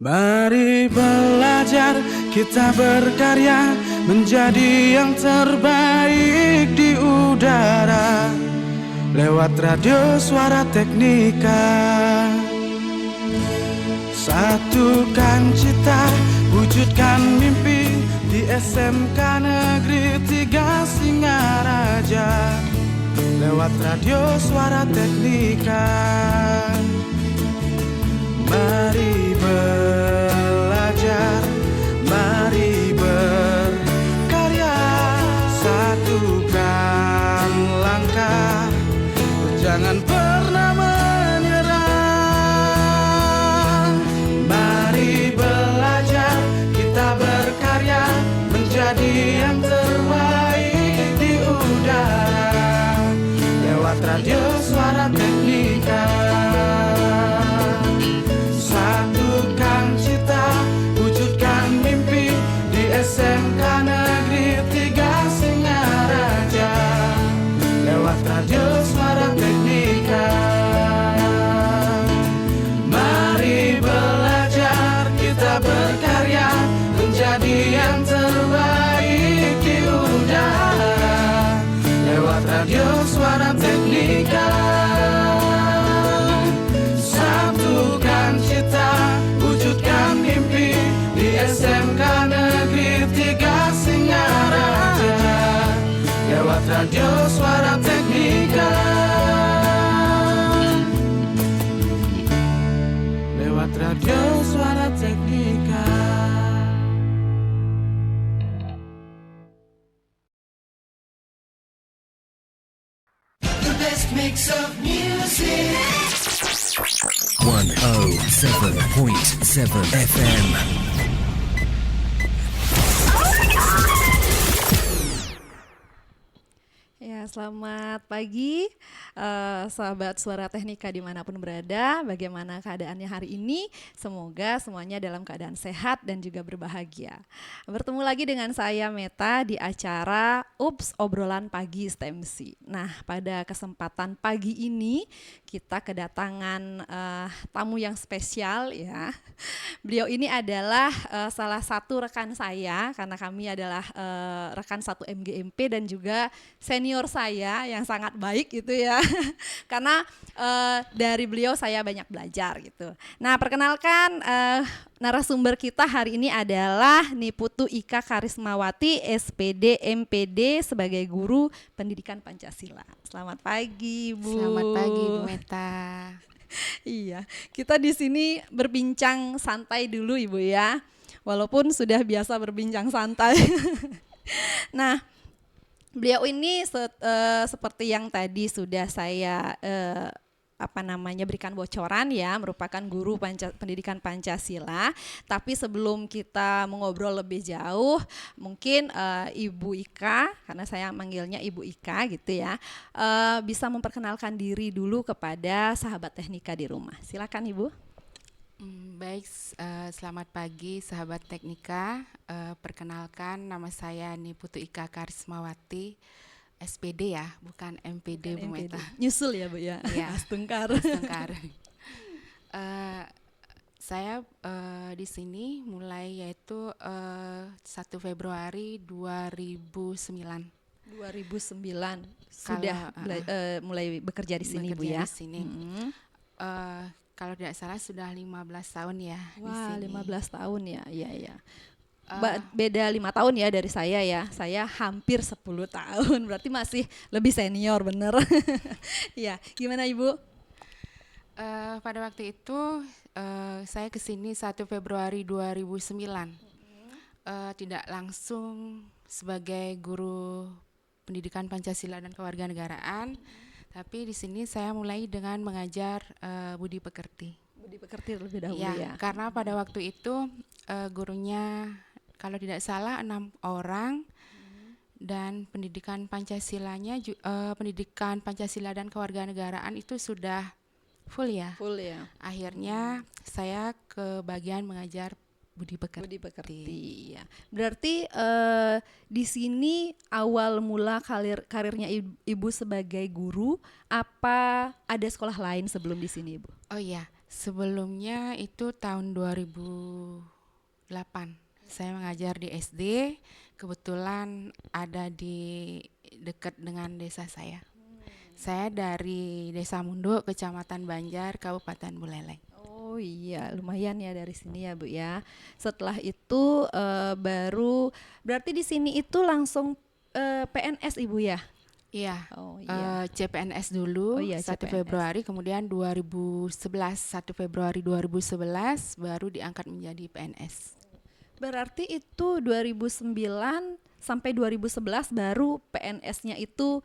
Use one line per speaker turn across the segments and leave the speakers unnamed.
Mari belajar, kita berkarya menjadi yang terbaik di udara lewat radio Suara Teknika. Satukan cita, wujudkan mimpi di SMK Negeri 3 Singaraja lewat radio Suara Teknika. Mari belajar, mari berkarya, satukan langkah, jangan pernah menyerah. Mari belajar, kita berkarya menjadi yang terbaik di udara lewat radio Suara Teknika. Satukan cita, wujudkan mimpi di SMK Negeri 3 Singaraja lewat radio Suara Teknika. Mari belajar, kita berkarya menjadi yang terbaik di udara lewat radio Suara Teknika. Satukan cita, wujudkan mimpi di SMK Negeri 3 Singaraja lewat radio Suara Teknika. Lewat radio Suara Teknika.
The best mix of music.
107.7 FM.
Ya, selamat pagi sahabat Suara Teknika dimanapun berada. Bagaimana keadaannya hari ini? Semoga semuanya dalam keadaan sehat dan juga berbahagia. Bertemu lagi dengan saya Meta di acara Ups Obrolan Pagi STMC. Nah, pada kesempatan pagi ini kita kedatangan tamu yang spesial ya. Beliau ini adalah salah satu rekan saya karena kami adalah rekan satu MGMP dan juga senior saya yang sangat baik gitu ya. Karena dari beliau saya banyak belajar gitu. Nah, perkenalkan narasumber kita hari ini adalah Niputu Ika Karismawati, SPD MPD sebagai guru pendidikan Pancasila. Selamat pagi, Bu.
Selamat pagi, Bu Meta.
Iya, kita di sini berbincang santai dulu Ibu ya. Walaupun sudah biasa berbincang santai. Nah, beliau ini seperti yang tadi sudah saya berikan bocoran ya, merupakan guru pendidikan Pancasila. Tapi sebelum kita mengobrol lebih jauh, mungkin Ibu Ika, karena saya manggilnya Ibu Ika gitu ya, bisa memperkenalkan diri dulu kepada sahabat Teknika di rumah. Silakan Ibu.
Baik, selamat pagi sahabat Teknika. Perkenalkan, nama saya Niputu Ika Karismawati, SPD ya, bukan MPD, Bu Meta.
Nyusul ya Bu ya,
Ya.
Astungkar.
Saya di sini mulai yaitu 1 Februari 2009.
2009 sudah mulai bekerja di sini Bu ya.
Di sini. Kalau tidak salah sudah 15 tahun ya.
Wah,
di sini.
15 tahun ya. Iya. Beda 5 tahun ya dari saya ya. Saya hampir 10 tahun. Berarti masih lebih senior bener. Ya, gimana Ibu?
Pada waktu itu saya ke sini 1 Februari 2009. Tidak langsung sebagai guru pendidikan Pancasila dan kewarganegaraan. Tapi di sini saya mulai dengan mengajar budi pekerti.
Budi pekerti terlebih dahulu ya.
Karena pada waktu itu gurunya kalau tidak salah 6 orang dan pendidikan Pancasilanya pendidikan Pancasila dan kewarganegaraan itu sudah full ya.
Full ya.
Akhirnya saya ke bagian mengajar budi pekerti.
Budi pekerti ya. Berarti di sini awal mula karirnya Ibu sebagai guru, apa ada sekolah lain sebelum di sini Ibu?
Oh iya, Sebelumnya itu tahun 2008 saya mengajar di SD, kebetulan ada di dekat dengan desa saya. Saya dari Desa Munduk, Kecamatan Banjar, Kabupaten Buleleng.
Oh iya, lumayan ya dari sini ya Bu ya. Setelah itu baru berarti di sini itu langsung PNS Ibu ya?
Iya,
Oh iya.
CPNS dulu
Oh iya,
1
CPNS.
Februari, kemudian 1 Februari 2011 baru diangkat menjadi PNS.
Berarti itu 2009 sampai 2011 baru PNS-nya itu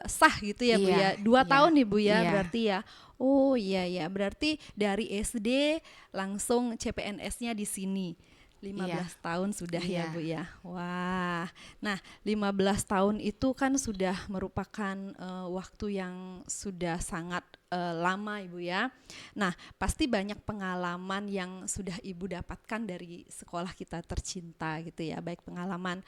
sah gitu ya Bu ya.
Iya,
2 tahun Ibu ya
iya,
berarti ya. Oh iya ya, berarti dari SD langsung CPNS-nya di sini. 15
iya,
tahun sudah ya
iya,
Bu ya. Wah. Nah, 15 tahun itu kan sudah merupakan waktu yang sudah sangat lama Ibu ya. Nah, pasti banyak pengalaman yang sudah Ibu dapatkan dari sekolah kita tercinta gitu ya, baik pengalaman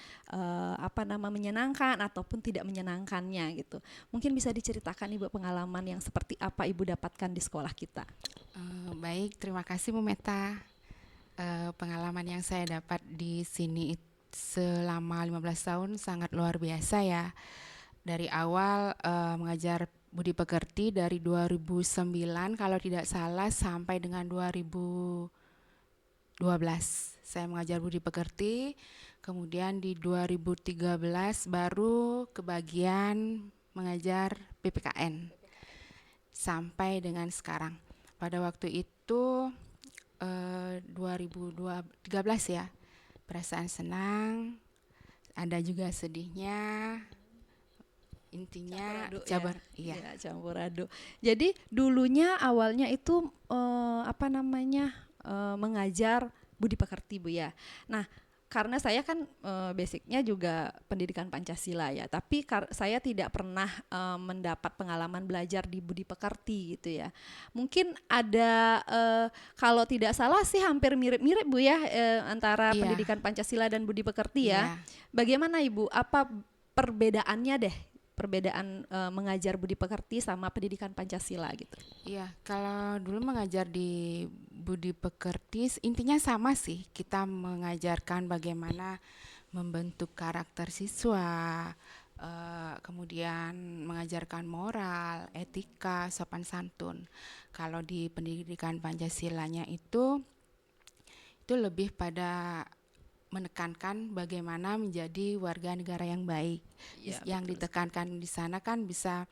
menyenangkan ataupun tidak menyenangkannya gitu. Mungkin bisa diceritakan Ibu pengalaman yang seperti apa Ibu dapatkan di sekolah kita.
Baik, terima kasih Bu Meta. Pengalaman yang saya dapat di sini selama 15 tahun sangat luar biasa ya. Dari awal mengajar budi pekerti dari 2009 kalau tidak salah sampai dengan 2012 saya mengajar budi pekerti. Kemudian di 2013 baru kebagian mengajar PPKN sampai dengan sekarang. Pada waktu itu 2013 ya, perasaan senang, ada juga sedihnya, intinya
Campur aduk
iya.
ya, campur aduk. Jadi dulunya awalnya itu mengajar budi pekerti Bu ya. Nah, karena saya kan basicnya juga pendidikan Pancasila ya, tapi saya tidak pernah mendapat pengalaman belajar di budi pekerti gitu ya. Mungkin ada kalau tidak salah sih hampir mirip-mirip Bu ya antara
Iya,
pendidikan Pancasila dan budi pekerti ya.
iya.
Bagaimana Ibu? Apa perbedaannya deh? Perbedaan mengajar budi pekerti sama pendidikan Pancasila gitu.
Iya, kalau dulu mengajar di budi pekerti intinya sama sih. Kita mengajarkan bagaimana membentuk karakter siswa, kemudian mengajarkan moral, etika, sopan santun. Kalau di pendidikan Pancasilanya itu lebih pada menekankan bagaimana menjadi warga negara yang baik.
Ya,
Yang
betul
ditekankan di sana kan bisa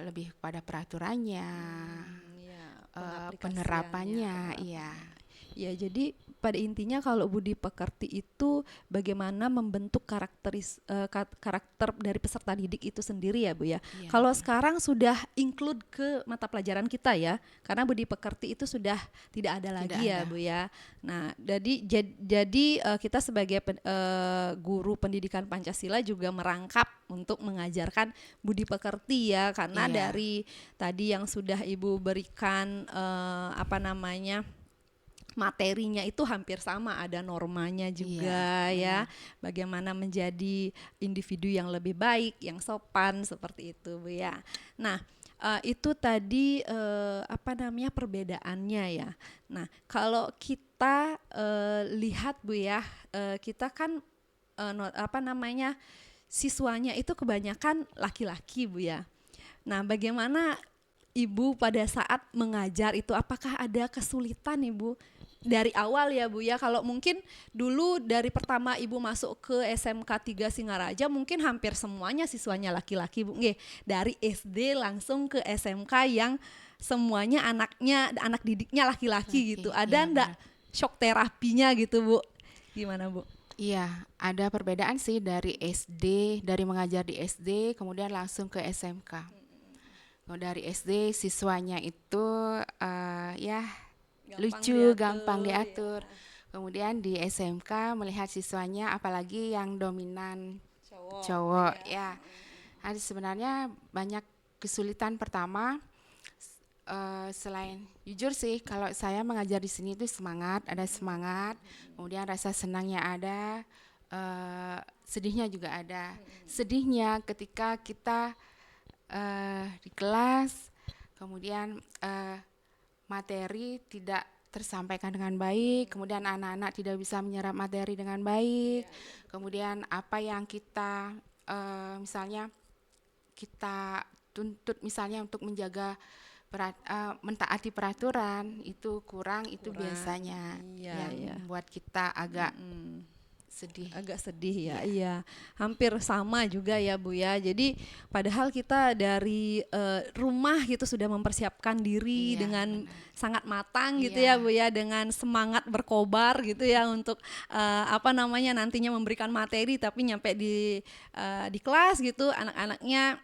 lebih pada peraturannya,
ya,
penerapannya, iya,
ya, jadi pada intinya kalau budi pekerti itu bagaimana membentuk karakter dari peserta didik itu sendiri ya Bu ya.
iya,
Kalau sekarang sudah include ke mata pelajaran kita ya, karena budi pekerti itu sudah tidak ada lagi
Tidak
ya
ada.
Bu ya. Nah, jadi kita sebagai guru pendidikan Pancasila juga merangkap untuk mengajarkan budi pekerti ya, karena
Iya,
dari tadi yang sudah Ibu berikan materinya itu hampir sama, ada normanya juga ya,
benar.
bagaimana menjadi individu yang lebih baik, yang sopan seperti itu Bu ya. Nah, itu tadi perbedaannya ya. Nah, kalau kita lihat Bu ya, kita kan siswanya itu kebanyakan laki-laki Bu ya. Nah, bagaimana Ibu pada saat mengajar itu, apakah ada kesulitan Ibu dari awal ya Bu ya? Kalau mungkin dulu dari pertama Ibu masuk ke SMK 3 Singaraja mungkin hampir semuanya siswanya laki-laki Bu. Nggih, dari SD langsung ke SMK yang semuanya anak didiknya laki-laki gitu. Ada
Iya,
ndak
benar.
shock terapinya gitu Bu? Gimana Bu?
Iya, ada perbedaan sih dari SD, dari mengajar di SD, kemudian langsung ke SMK. Kalau dari SD siswanya itu ya lucu, gampang diatur. Kemudian di SMK melihat siswanya, apalagi yang dominan cowok, ya. Ada sebenarnya banyak kesulitan. Pertama, selain jujur sih, kalau saya mengajar di sini itu ada semangat, kemudian rasa senangnya ada, sedihnya juga ada. Sedihnya ketika kita di kelas, kemudian materi tidak tersampaikan dengan baik, kemudian anak-anak tidak bisa menyerap materi dengan baik, kemudian apa yang kita misalnya kita tuntut misalnya untuk menjaga mentaati peraturan itu kurang, itu biasanya
Iya,
yang
iya.
membuat kita agak sedih.
Agak sedih ya, iya. Hampir sama juga ya Bu ya. Jadi padahal kita dari rumah gitu sudah mempersiapkan diri
Iya,
dengan sangat matang gitu
Iya.
ya Bu ya, dengan semangat berkobar gitu ya untuk nantinya memberikan materi, tapi nyampe di kelas gitu anak-anaknya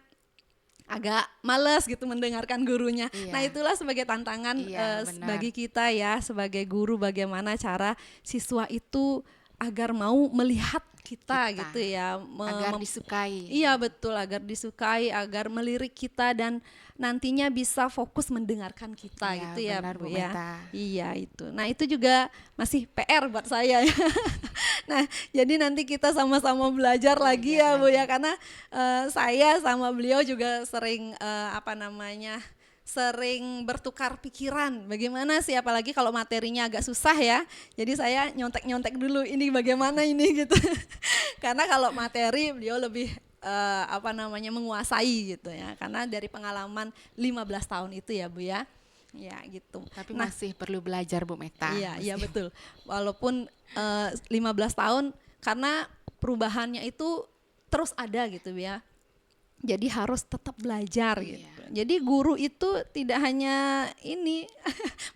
agak males gitu mendengarkan gurunya.
Iya.
Nah itulah sebagai tantangan
Iya, benar.
bagi kita ya sebagai guru, bagaimana cara siswa itu agar mau melihat kita gitu ya,
agar disukai.
Iya betul, agar disukai, agar melirik kita dan nantinya bisa fokus mendengarkan kita
Iya,
gitu ya
benar,
Bu
Bu
ya.
Meta.
Iya itu. Nah itu juga masih PR buat saya ya. Nah jadi nanti kita sama-sama belajar lagi ya Bu ya, karena saya sama beliau juga sering sering bertukar pikiran bagaimana sih, apalagi kalau materinya agak susah ya, jadi saya nyontek-nyontek dulu ini bagaimana ini gitu. Karena kalau materi beliau lebih menguasai gitu ya, karena dari pengalaman 15 tahun itu ya Bu ya. Ya gitu.
Tapi masih perlu belajar Bu Meta.
Iya betul. Walaupun 15 tahun, karena perubahannya itu terus ada gitu ya. Jadi harus tetap belajar gitu. Jadi guru itu tidak hanya ini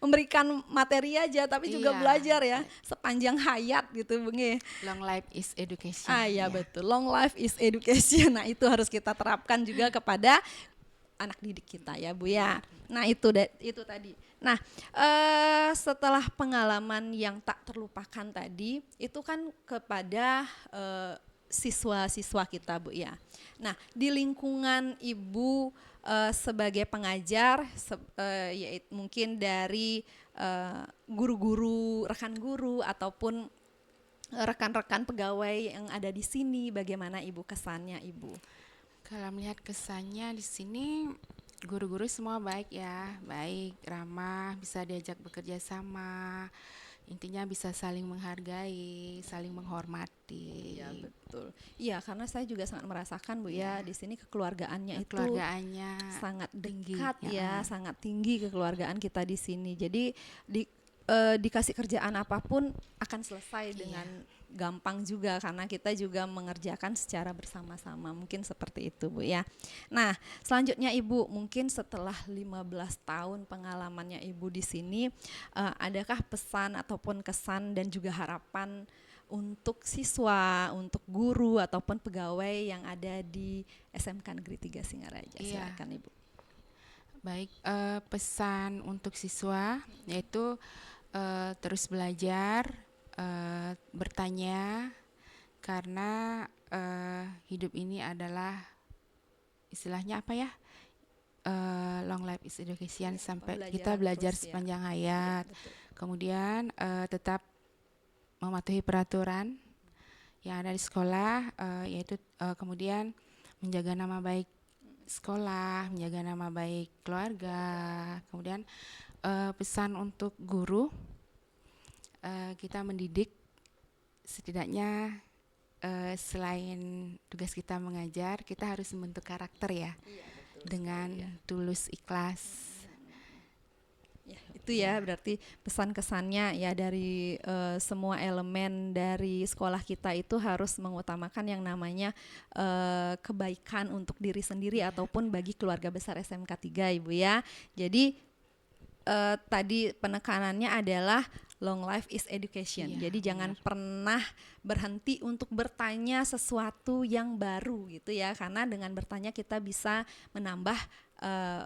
memberikan materi aja, tapi juga
Iya.
belajar ya sepanjang hayat gitu Bung.
Long life is education.
Iya betul. Long life is education. Nah itu harus kita terapkan juga kepada anak didik kita ya Bu ya. Nah itu tadi. Nah setelah pengalaman yang tak terlupakan tadi, itu kan kepada siswa-siswa kita Bu ya. Nah di lingkungan Ibu sebagai pengajar, yaitu mungkin dari guru-guru, rekan guru ataupun rekan-rekan pegawai yang ada di sini, bagaimana Ibu kesannya Ibu?
Kalau melihat kesannya di sini, guru-guru semua baik ya, baik, ramah, bisa diajak bekerja sama, intinya bisa saling menghargai, saling menghormati.
Iya betul. Iya karena saya juga sangat merasakan Bu ya, di sini kekeluargaannya itu
Keluargaannya
sangat
tinggi,
dekat
ya.
ya, sangat tinggi kekeluargaan kita di sini. Jadi dikasih kerjaan apapun akan selesai dengan gampang juga, karena kita juga mengerjakan secara bersama-sama, mungkin seperti itu Bu ya. Nah selanjutnya Ibu, mungkin setelah 15 tahun pengalamannya Ibu di sini, adakah pesan ataupun kesan dan juga harapan untuk siswa, untuk guru ataupun pegawai yang ada di SMK Negeri 3 Singaraja?
Iya.
Silakan Ibu.
Baik, pesan untuk siswa yaitu terus belajar, bertanya, karena hidup ini adalah istilahnya apa ya, long life is education, sampai kita belajar
terus ya.
sepanjang hayat.
Betul.
Kemudian tetap mematuhi peraturan yang ada di sekolah, yaitu kemudian menjaga nama baik sekolah, menjaga nama baik keluarga. Kemudian pesan untuk guru, kita mendidik, setidaknya selain tugas kita mengajar, kita harus membentuk karakter ya, dengan tulus ikhlas.
Ya, itu ya berarti pesan kesannya ya dari semua elemen dari sekolah kita itu harus mengutamakan yang namanya kebaikan untuk diri sendiri ataupun bagi keluarga besar SMK 3 Ibu ya. Jadi tadi penekanannya adalah long life is education.
Iya,
Jadi jangan pernah berhenti untuk bertanya sesuatu yang baru gitu ya, karena dengan bertanya kita bisa menambah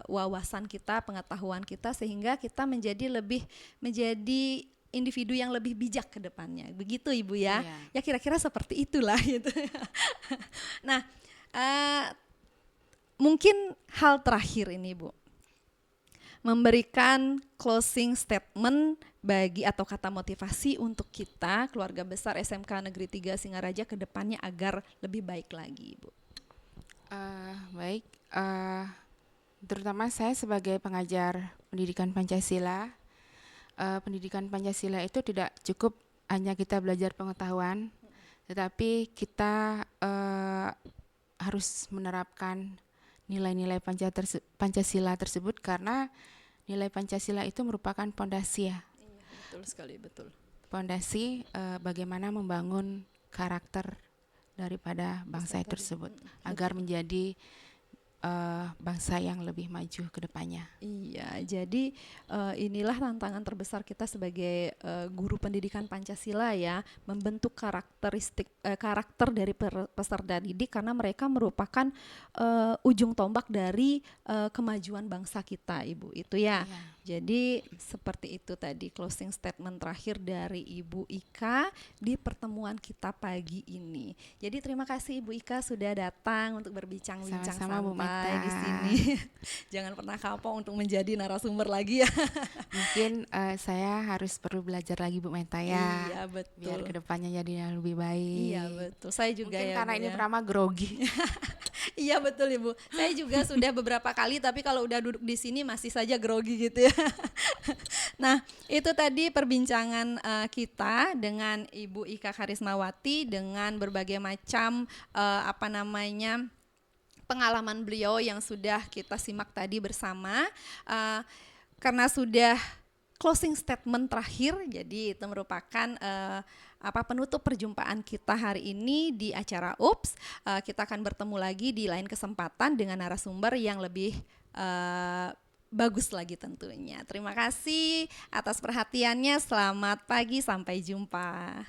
wawasan kita, pengetahuan kita, sehingga kita menjadi individu yang lebih bijak ke depannya. Begitu Ibu ya.
Iya.
Ya kira-kira seperti itulah gitu. Nah, mungkin hal terakhir ini Bu, memberikan closing statement bagi atau kata motivasi untuk kita keluarga besar SMK Negeri 3 Singaraja ke depannya agar lebih baik lagi Ibu.
Baik, terutama saya sebagai pengajar pendidikan Pancasila. Pendidikan Pancasila itu tidak cukup hanya kita belajar pengetahuan, tetapi kita harus menerapkan nilai-nilai Pancasila tersebut, karena nilai Pancasila itu merupakan pondasi ya.
Iya, betul sekali, betul.
Pondasi bagaimana membangun karakter daripada bangsa tersebut agar menjadi bangsa yang lebih maju ke depannya.
Iya, jadi inilah tantangan terbesar kita sebagai guru pendidikan Pancasila ya, membentuk karakter dari peserta didik, karena mereka merupakan ujung tombak dari kemajuan bangsa kita, Ibu. Itu ya.
Iya.
Jadi seperti itu tadi closing statement terakhir dari Ibu Ika di pertemuan kita pagi ini. Jadi terima kasih Ibu Ika sudah datang untuk berbincang-bincang
Sama-sama, Bu
santai
Meta.
di sini. Jangan pernah kapok untuk menjadi narasumber lagi ya.
Mungkin saya harus perlu belajar lagi Bu Meta ya.
Iya
Biar
betul.
kedepannya jadi yang lebih baik.
Iya betul. Saya juga
Mungkin
ya.
karena
Bu,
ini
ya.
Prama grogi.
Iya betul Ibu. Saya juga sudah beberapa kali, tapi kalau udah duduk di sini masih saja grogi gitu ya. Nah, itu tadi perbincangan kita dengan Ibu Ika Karismawati dengan berbagai macam pengalaman beliau yang sudah kita simak tadi bersama. Karena sudah closing statement terakhir, jadi itu merupakan penutup perjumpaan kita hari ini di acara UPS. Kita akan bertemu lagi di lain kesempatan dengan narasumber yang lebih bagus lagi tentunya. Terima kasih atas perhatiannya. Selamat pagi, sampai jumpa.